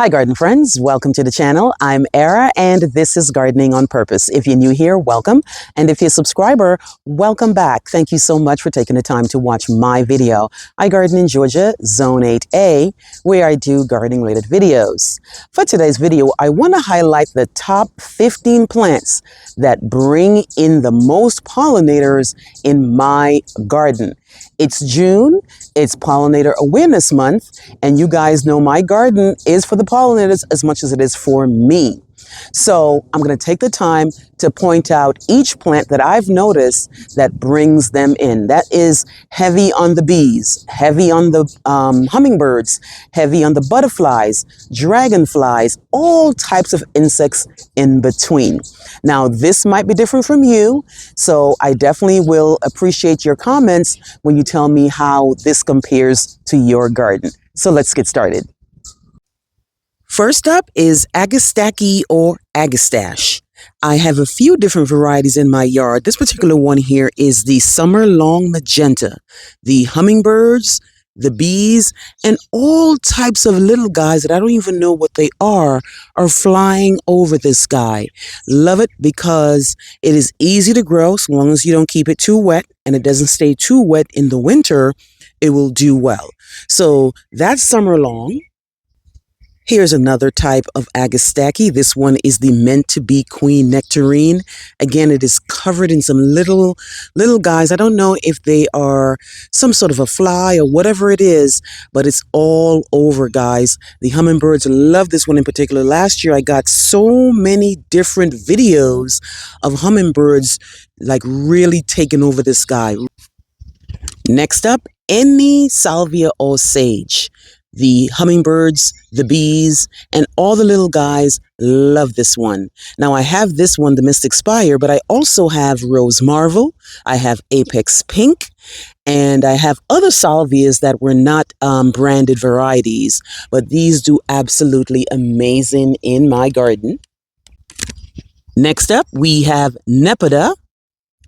Hi garden friends, welcome to the channel. I'm Era and this is Gardening on Purpose. If you're new here, welcome. And if you're a subscriber, welcome back. Thank you so much for taking the time to watch my video. I garden in Georgia, Zone 8A, where I do gardening related videos. For today's video, I want to highlight the top 15 plants that bring in the most pollinators in my garden. It's June, it's Pollinator Awareness Month, and you guys know my garden is for the pollinators as much as it is for me. So I'm going to take the time to point out each plant that I've noticed that brings them in. That is heavy on the bees, heavy on the hummingbirds, heavy on the butterflies, dragonflies, all types of insects in between. Now, this might be different from you, so I definitely will appreciate your comments when you tell me how this compares to your garden. So let's get started. First up is Agastache or Agastache. I have a few different varieties in my yard. This particular one here is the Summer Long Magenta. The hummingbirds, the bees, and all types of little guys that I don't even know what they are flying over this guy. Love it because it is easy to grow so long as you don't keep it too wet and it doesn't stay too wet in the winter. It will do well. So that's Summer Long. Here's another type of Agastache. This one is the meant to be queen nectarine. Again, it is covered in some little guys. I don't know if they are some sort of a fly or whatever it is, but it's all over, guys. The hummingbirds love this one in particular. Last year, I got so many different videos of hummingbirds like really taking over this guy. Next up, Emmy Salvia or Sage. The hummingbirds, the bees, and all the little guys love this one. Now, I have this one, the Mystic Spire, but I also have Rose Marvel, I have Apex Pink, and I have other salvias that were not branded varieties, but these do absolutely amazing in my garden. Next up, we have Nepeta.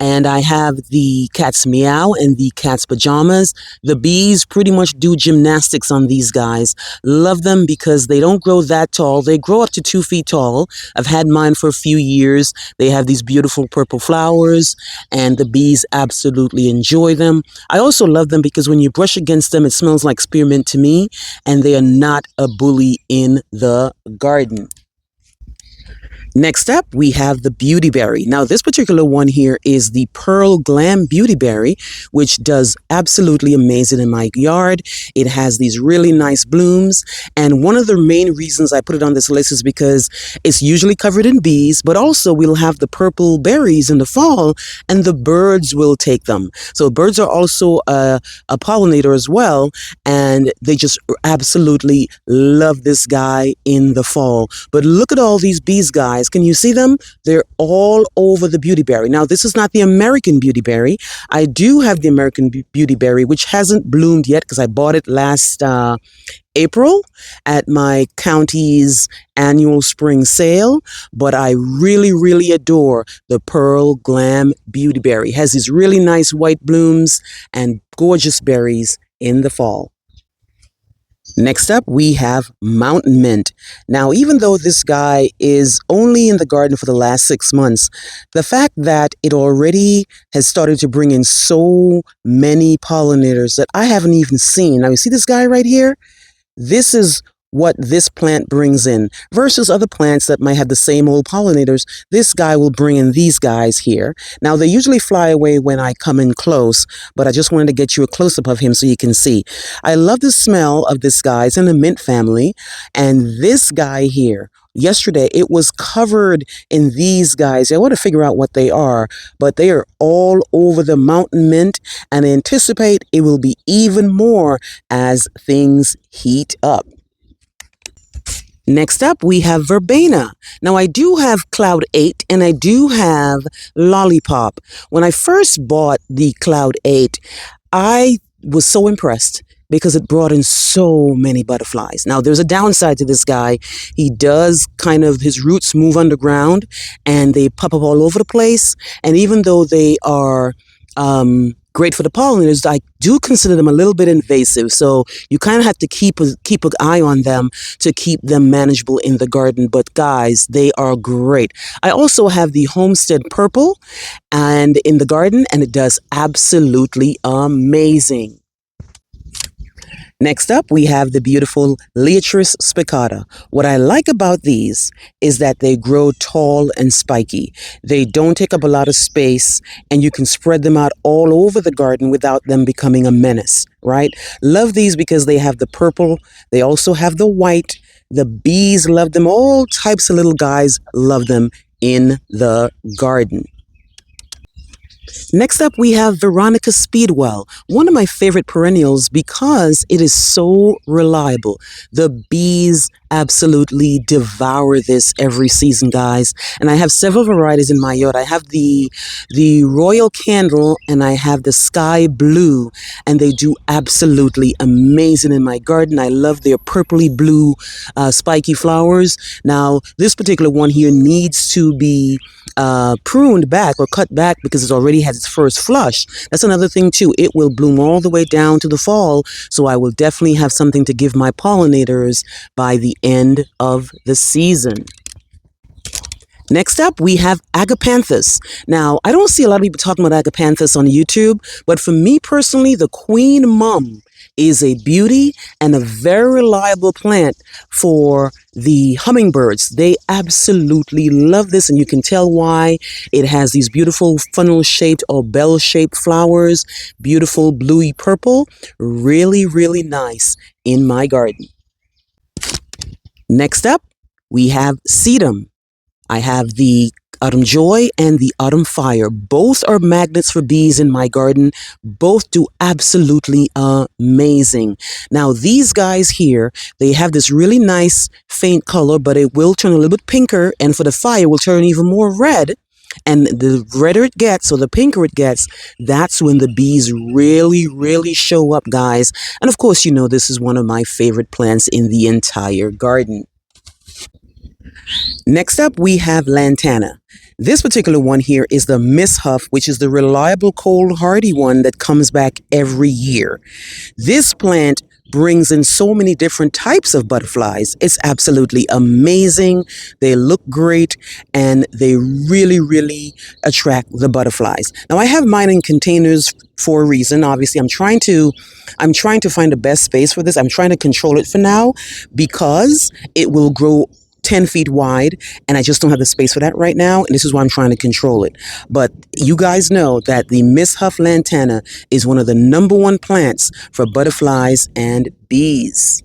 And I have the cat's meow and the cat's pajamas. The bees pretty much do gymnastics on these guys. Love them because they don't grow that tall. They grow up to 2 feet tall. I've had mine for a few years. They have these beautiful purple flowers and the bees absolutely enjoy them. I also love them because when you brush against them, it smells like spearmint to me, and they are not a bully in the garden. Next up, we have the beautyberry. Now, this particular one here is the Pearl Glam Beautyberry, which does absolutely amazing in my yard. It has these really nice blooms, and one of the main reasons I put it on this list is because it's usually covered in bees, but also we'll have the purple berries in the fall, and the birds will take them. So birds are also a pollinator as well, and they just absolutely love this guy in the fall. But look at all these bees, guys. Can you see them? They're all over the beautyberry. Now, this is not the American beautyberry. I do have the American beautyberry, which hasn't bloomed yet because I bought it last April at my county's annual spring sale. But I really adore the Pearl Glam Beautyberry. It has these really nice white blooms and gorgeous berries in the fall. Next up, we have Mountain Mint. Now, even though this guy is only in the garden for the last 6 months, the fact that it already has started to bring in so many pollinators that I haven't even seen. Now, you see this guy right here? This is what this plant brings in versus other plants that might have the same old pollinators. This guy will bring in these guys here. Now, they usually fly away when I come in close, but I just wanted to get you a close-up of him so you can see. I love the smell of this guy. It's in the mint family. And this guy here, yesterday, it was covered in these guys. I want to figure out what they are, but they are all over the mountain mint, and I anticipate it will be even more as things heat up. Next up, we have Verbena. Now, I do have Cloud 8 and I do have Lollipop. When I first bought the Cloud 8, I was so impressed because it brought in so many butterflies. Now, there's a downside to this guy. He does his roots move underground and they pop up all over the place. And even though they are great for the pollinators. I do consider them a little bit invasive, so you kind of have to keep an eye on them to keep them manageable in the garden. But guys, they are great. I also have the Homestead Purple and in the garden, and it does absolutely amazing. Next up, we have the beautiful Leotris spicata. What I like about these is that they grow tall and spiky. They don't take up a lot of space, and you can spread them out all over the garden without them becoming a menace, right? Love these because they have the purple, they also have the white. The bees love them. All types of little guys love them in the garden. Next up, we have Veronica Speedwell, one of my favorite perennials because it is so reliable. The bees absolutely devour this every season, guys. And I have several varieties in my yard. I have the Royal Candle and I have the Sky Blue, and they do absolutely amazing in my garden. I love their purpley blue spiky flowers. Now, this particular one here needs to be pruned back or cut back because it already has its first flush. That's another thing too. It will bloom all the way down to the fall, so I will definitely have something to give my pollinators by the end of the season. Next up, we have Agapanthus. Now, I don't see a lot of people talking about Agapanthus on YouTube, but for me personally, the Queen Mum is a beauty and a very reliable plant for the hummingbirds. They absolutely love this, and you can tell why. It has these beautiful funnel-shaped or bell-shaped flowers, beautiful bluey purple, really, really nice in my garden. Next up, we have sedum. I have the Autumn Joy and the Autumn Fire. Both are magnets for bees in my garden. Both do absolutely amazing. Now, these guys here, they have this really nice faint color, but it will turn a little bit pinker, and for the fire, will turn even more red. And the redder it gets, or the pinker it gets, that's when the bees really, really show up, guys. And of course, you know, this is one of my favorite plants in the entire garden. Next up, we have Lantana. This particular one here is the Miss Huff, which is the reliable cold hardy one that comes back every year. This plant brings in so many different types of butterflies. It's absolutely amazing. They look great and they really, really attract the butterflies. Now, I have mine in containers for a reason. Obviously, I'm trying to find the best space for this. I'm trying to control it for now because it will grow 10 feet wide, and I just don't have the space for that right now, and this is why I'm trying to control it. But you guys know that the Miss Huff Lantana is one of the #1 plants for butterflies and bees.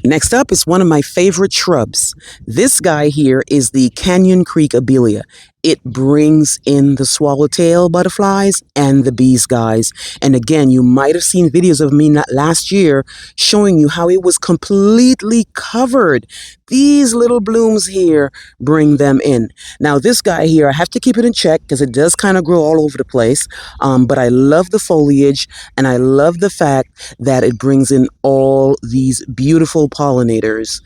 Next up is one of my favorite shrubs. This guy here is the Canyon Creek Abelia. It brings in the swallowtail butterflies and the bees, guys. And again, you might have seen videos of me last year showing you how it was completely covered. These little blooms here bring them in. Now, this guy here, I have to keep it in check because it does kind of grow all over the place. But I love the foliage, and I love the fact that it brings in all these beautiful pollinators.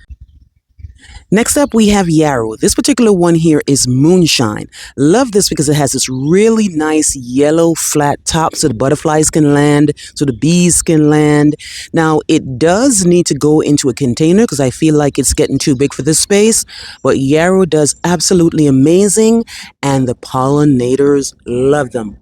Next up, we have yarrow. This particular one here is moonshine. Love this because it has this really nice yellow flat top so the butterflies can land, so the bees can land. Now, it does need to go into a container because I feel like it's getting too big for this space, but yarrow does absolutely amazing and the pollinators love them.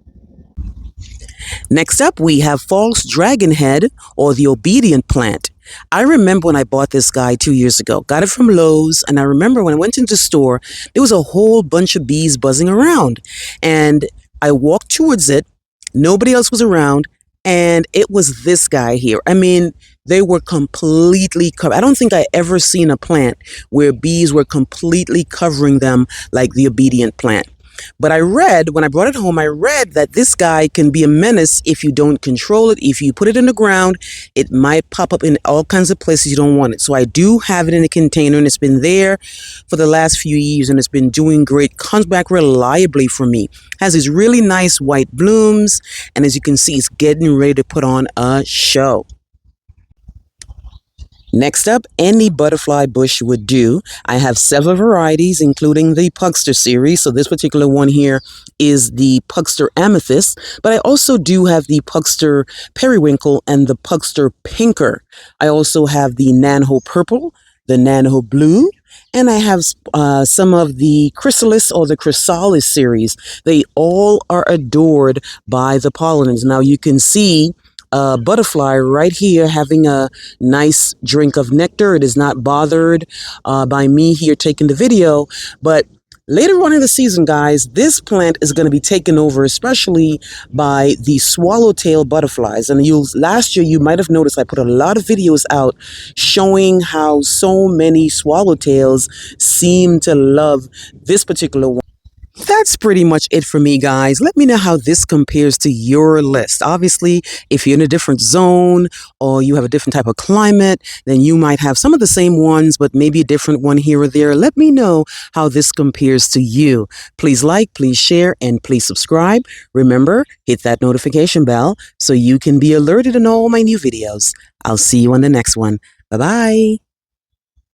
Next up, we have false dragonhead, or the obedient plant. I remember when I bought this guy 2 years ago. Got it from Lowe's, and I remember when I went into the store, there was a whole bunch of bees buzzing around. And I walked towards it, nobody else was around, and it was this guy here. I mean, they were completely covered. I don't think I ever seen a plant where bees were completely covering them like the obedient plant. But when I brought it home, I read that this guy can be a menace if you don't control it. If you put it in the ground, it might pop up in all kinds of places you don't want it. So I do have it in a container, and it's been there for the last few years, and it's been doing great. Comes back reliably for me. Has these really nice white blooms, and as you can see, it's getting ready to put on a show. Next up, any butterfly bush would do. I have several varieties, including the Pugster series. So this particular one here is the Pugster Amethyst, but I also do have the Pugster Periwinkle and the Pugster Pinker. I also have the Nano Purple, the Nano Blue, and I have some of the Chrysalis or the Chrysalis series. They all are adored by the pollinators. Now you can see a butterfly right here having a nice drink of nectar. It is not bothered by me here taking the video, but later on in the season, guys, this plant is going to be taken over, especially by the swallowtail butterflies. And last year, you might have noticed I put a lot of videos out showing how so many swallowtails seem to love this particular one. That's pretty much it for me, guys. Let me know how this compares to your list. Obviously, if you're in a different zone or you have a different type of climate, then you might have some of the same ones, but maybe a different one here or there. Let me know how this compares to you. Please like, please share, and please subscribe. Remember, hit that notification bell so you can be alerted on all my new videos. I'll see you on the next one. Bye-bye.